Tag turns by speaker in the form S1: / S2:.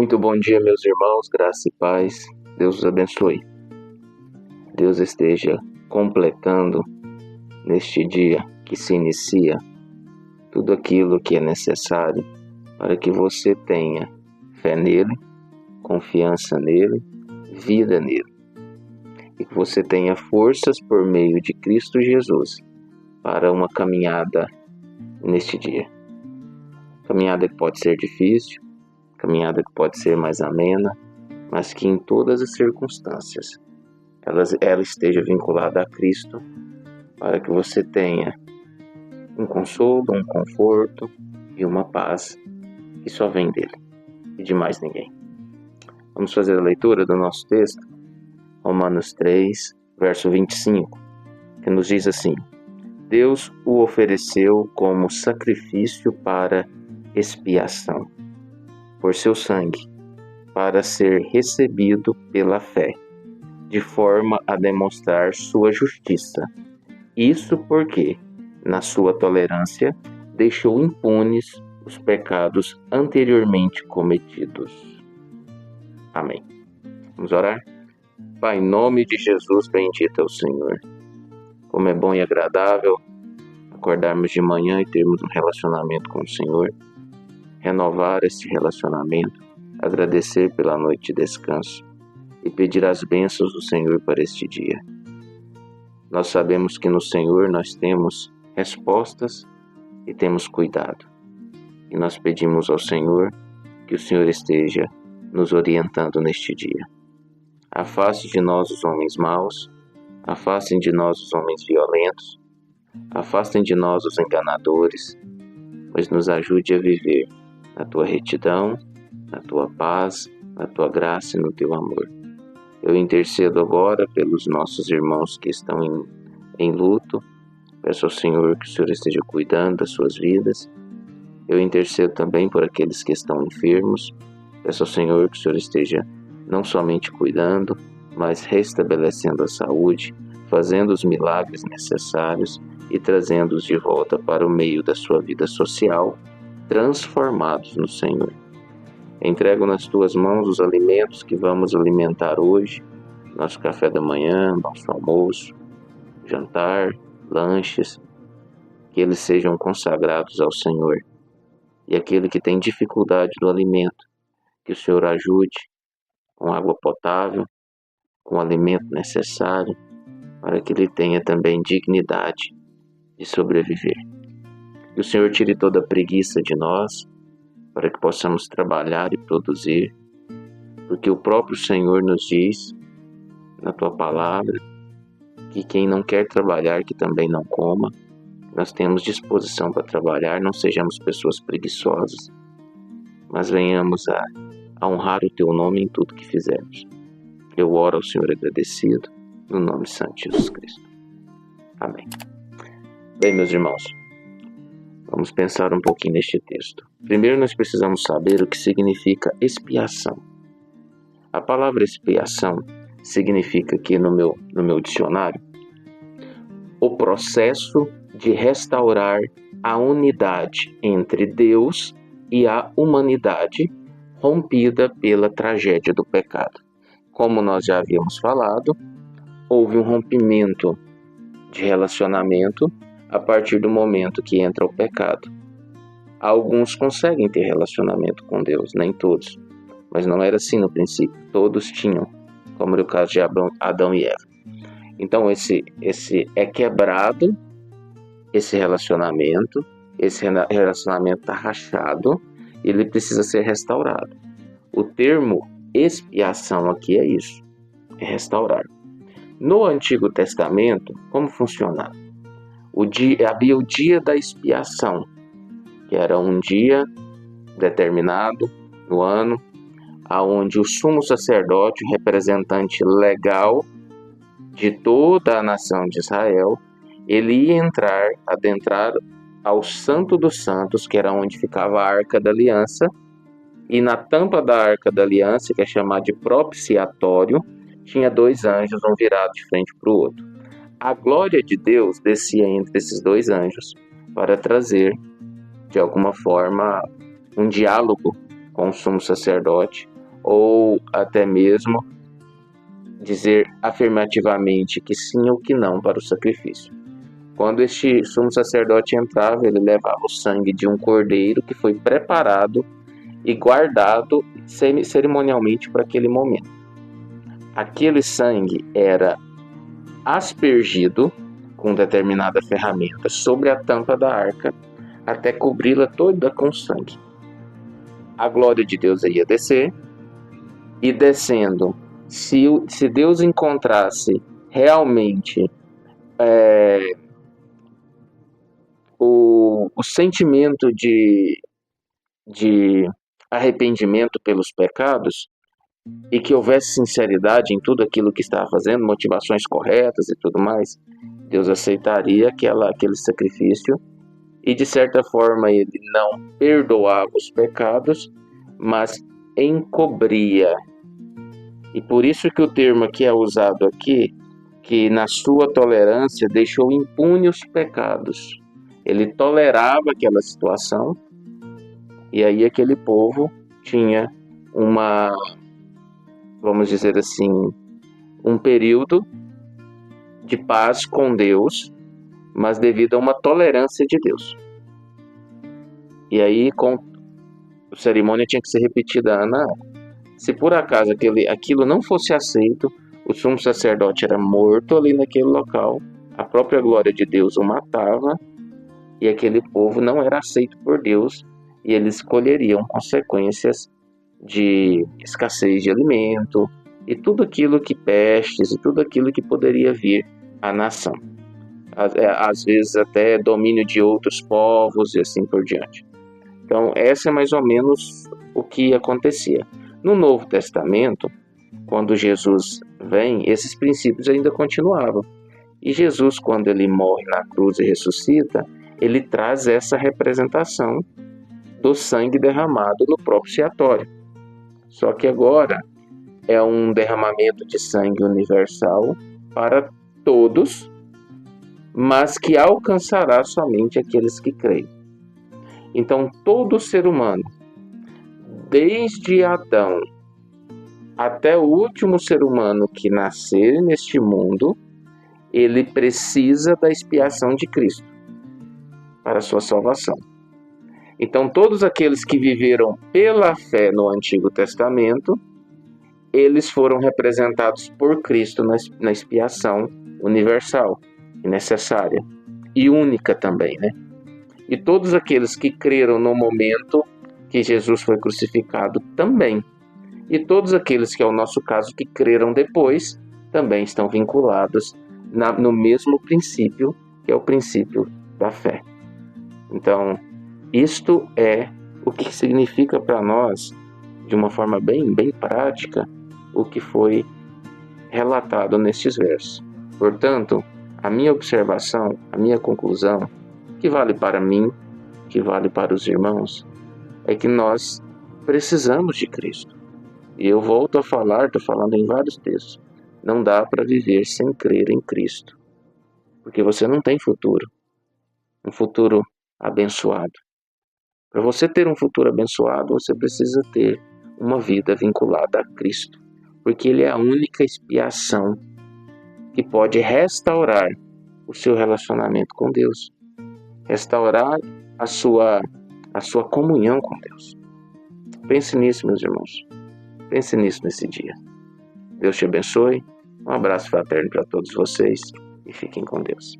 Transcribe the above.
S1: Muito bom dia, meus irmãos, graça e paz. Deus os abençoe. Deus esteja completando neste dia que se inicia tudo aquilo que é necessário para que você tenha fé nele, confiança nele, vida nele. E que você tenha forças por meio de Cristo Jesus para uma caminhada neste dia. Caminhada que pode ser difícil, caminhada que pode ser mais amena, mas que em todas as circunstâncias ela esteja vinculada a Cristo, para que você tenha um consolo, um conforto e uma paz que só vem dele e de mais ninguém. Vamos fazer a leitura do nosso texto, Romanos 3, verso 25, que nos diz assim: Deus o ofereceu como sacrifício para expiação, por seu sangue, para ser recebido pela fé, de forma a demonstrar sua justiça. Isso porque, na sua tolerância, deixou impunes os pecados anteriormente cometidos. Amém. Vamos orar? Pai, em nome de Jesus, bendito é o Senhor. Como é bom e agradável acordarmos de manhã e termos um relacionamento com o Senhor, renovar este relacionamento, agradecer pela noite de descanso e pedir as bênçãos do Senhor para este dia. Nós sabemos que no Senhor nós temos respostas e temos cuidado. E nós pedimos ao Senhor que o Senhor esteja nos orientando neste dia. Afaste de nós os homens maus, afastem de nós os homens violentos, afastem de nós os enganadores, mas nos ajude a viver na Tua retidão, na Tua paz, na Tua graça e no Teu amor. Eu intercedo agora pelos nossos irmãos que estão em luto. Peço ao Senhor que o Senhor esteja cuidando das suas vidas. Eu intercedo também por aqueles que estão enfermos. Peço ao Senhor que o Senhor esteja não somente cuidando, mas restabelecendo a saúde, fazendo os milagres necessários e trazendo-os de volta para o meio da sua vida social, transformados no Senhor. Entrego nas Tuas mãos os alimentos que vamos alimentar hoje, nosso café da manhã, nosso almoço, jantar, lanches, que eles sejam consagrados ao Senhor. E aquele que tem dificuldade do alimento, que o Senhor ajude com água potável, com o alimento necessário, para que ele tenha também dignidade de sobreviver. Que o Senhor tire toda a preguiça de nós, para que possamos trabalhar e produzir, porque o próprio Senhor nos diz, na Tua palavra, que quem não quer trabalhar, que também não coma. Nós temos disposição para trabalhar, não sejamos pessoas preguiçosas, mas venhamos a honrar o Teu nome em tudo que fizermos. Eu oro ao Senhor agradecido, no nome santo de Jesus Cristo. Amém. Bem, meus irmãos, vamos pensar um pouquinho neste texto. Primeiro nós precisamos saber o que significa expiação. A palavra expiação significa aqui no meu dicionário o processo de restaurar a unidade entre Deus e a humanidade rompida pela tragédia do pecado. Como nós já havíamos falado, houve um rompimento de relacionamento a partir do momento que entra o pecado. Alguns conseguem ter relacionamento com Deus, nem todos, mas não era assim no princípio, todos tinham, como era o caso de Adão e Eva. Então esse é quebrado, esse relacionamento está rachado, ele precisa ser restaurado. O termo expiação aqui é isso, é restaurar. No Antigo Testamento, como funcionava? Havia o dia da expiação, que era um dia determinado no ano, aonde o sumo sacerdote, representante legal de toda a nação de Israel, ele ia adentrar ao Santo dos Santos, que era onde ficava a Arca da Aliança, e na tampa da Arca da Aliança, que é chamada de propiciatório, tinha 2 anjos, um virado de frente para o outro. A glória de Deus descia entre esses 2 anjos para trazer, de alguma forma, um diálogo com o sumo sacerdote, ou até mesmo dizer afirmativamente que sim ou que não para o sacrifício. Quando este sumo sacerdote entrava, ele levava o sangue de um cordeiro que foi preparado e guardado cerimonialmente para aquele momento. Aquele sangue era aspergido com determinada ferramenta sobre a tampa da arca até cobri-la toda com sangue. A glória de Deus ia descer, e descendo, se Deus encontrasse realmente o sentimento de arrependimento pelos pecados, e que houvesse sinceridade em tudo aquilo que estava fazendo, motivações corretas e tudo mais, Deus aceitaria aquele sacrifício, e de certa forma ele não perdoava os pecados, mas encobria. E por isso que o termo que é usado aqui, que na sua tolerância deixou impune os pecados. Ele tolerava aquela situação, e aí aquele povo tinha vamos dizer assim, um período de paz com Deus, mas devido a uma tolerância de Deus. E aí a cerimônia tinha que ser repetida ano a ano. Se por acaso aquilo não fosse aceito, o sumo sacerdote era morto ali naquele local, a própria glória de Deus o matava, e aquele povo não era aceito por Deus, e eles colheriam consequências de escassez de alimento, e tudo aquilo que pestes, e tudo aquilo que poderia vir à nação. Às vezes até domínio de outros povos e assim por diante. Então, essa é mais ou menos o que acontecia. No Novo Testamento, quando Jesus vem, esses princípios ainda continuavam. E Jesus, quando ele morre na cruz e ressuscita, ele traz essa representação do sangue derramado no propiciatório. Só que agora é um derramamento de sangue universal para todos, mas que alcançará somente aqueles que creem. Então, todo ser humano, desde Adão até o último ser humano que nascer neste mundo, ele precisa da expiação de Cristo para a sua salvação. Então, todos aqueles que viveram pela fé no Antigo Testamento, eles foram representados por Cristo na expiação universal e necessária, e única também, né? E todos aqueles que creram no momento que Jesus foi crucificado também. E todos aqueles que é o nosso caso que creram depois também estão vinculados no mesmo princípio, que é o princípio da fé. Então, isto é o que significa para nós, de uma forma bem prática, o que foi relatado nestes versos. Portanto, a minha observação, a minha conclusão, que vale para mim, que vale para os irmãos, é que nós precisamos de Cristo. E eu volto a falar, estou falando em vários textos, não dá para viver sem crer em Cristo, porque você não tem futuro, um futuro abençoado. Para você ter um futuro abençoado, você precisa ter uma vida vinculada a Cristo, porque Ele é a única expiação que pode restaurar o seu relacionamento com Deus, restaurar a sua comunhão com Deus. Pense nisso, meus irmãos. Pense nisso nesse dia. Deus te abençoe. Um abraço fraterno para todos vocês e fiquem com Deus.